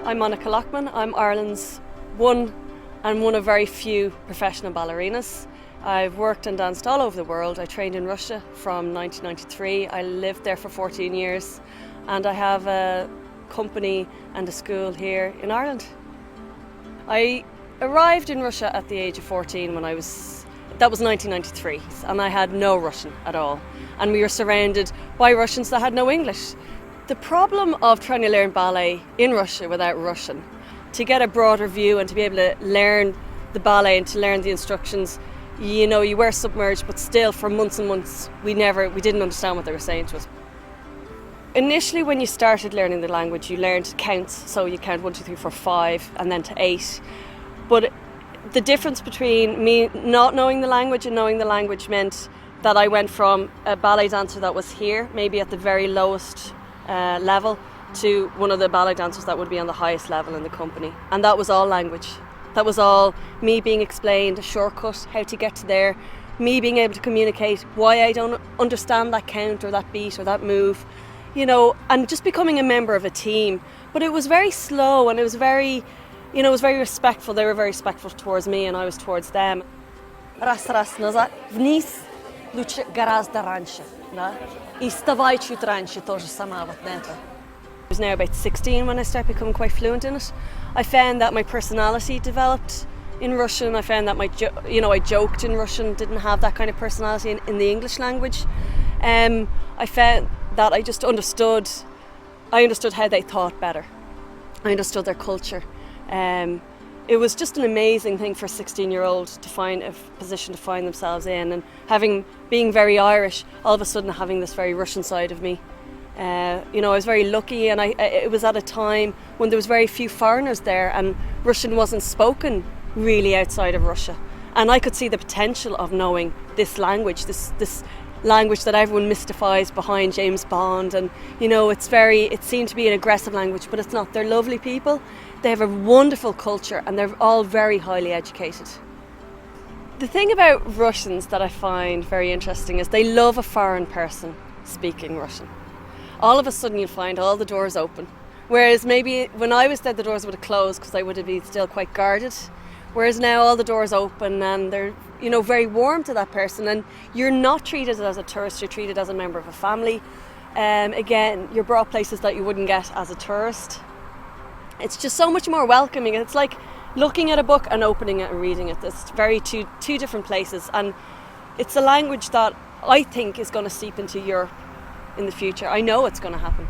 I'm Monica Lockman. I'm Ireland's one of very few professional ballerinas. I've worked and danced all over the world. I trained in Russia from 1993. I lived there for 14 years and I have a company and a school here in Ireland. I arrived in Russia at the age of 14 that was 1993, and I had no Russian at all. And we were surrounded by Russians that had no English. The problem of trying to learn ballet in Russia without Russian, to get a broader view and to be able to learn the ballet and to learn the instructions, you were submerged, but still for months and months we didn't understand what they were saying to us. Initially, when you started learning the language, you learned counts, so you count 1, 2, 3, 4, 5 and then to 8. But the difference between me not knowing the language and knowing the language meant that I went from a ballet dancer that was here, maybe at the very lowest level, to one of the ballet dancers that would be on the highest level in the company. And that was all language. That was all me being explained a shortcut, how to get to there, me being able to communicate why I don't understand that count or that beat or that move, and just becoming a member of a team. But it was very slow and it was very respectful. They were very respectful towards me and I was towards them. Раз назад, вниз, лучше гораздо раньше, да? И вставай чуть раньше, тоже сама вот это. I was now about 16 when I started becoming quite fluent in it. I found that my personality developed in Russian. I found that I joked in Russian, didn't have that kind of personality in the English language. I found that I understood how they thought better. I understood their culture. It was just an amazing thing for a 16-year-old to find a position to find themselves in, and being very Irish, all of a sudden having this very Russian side of me. I was very lucky, and it was at a time when there was very few foreigners there and Russian wasn't spoken really outside of Russia. And I could see the potential of knowing this language, this language that everyone mystifies behind James Bond, and it seemed to be an aggressive language, but it's not. They're lovely people. They have a wonderful culture and they're all very highly educated. The thing about Russians that I find very interesting is they love a foreign person speaking Russian. All of a sudden you'll find all the doors open, whereas maybe when I was there the doors would have closed because I would have been still quite guarded. Whereas now all the doors open and they're very warm to that person, and you're not treated as a tourist, you're treated as a member of a family. Again, you're brought places that you wouldn't get as a tourist. It's just so much more welcoming. It's like looking at a book and opening it and reading it. It's very two different places, and it's a language that I think is going to seep into Europe in the future. I know it's going to happen.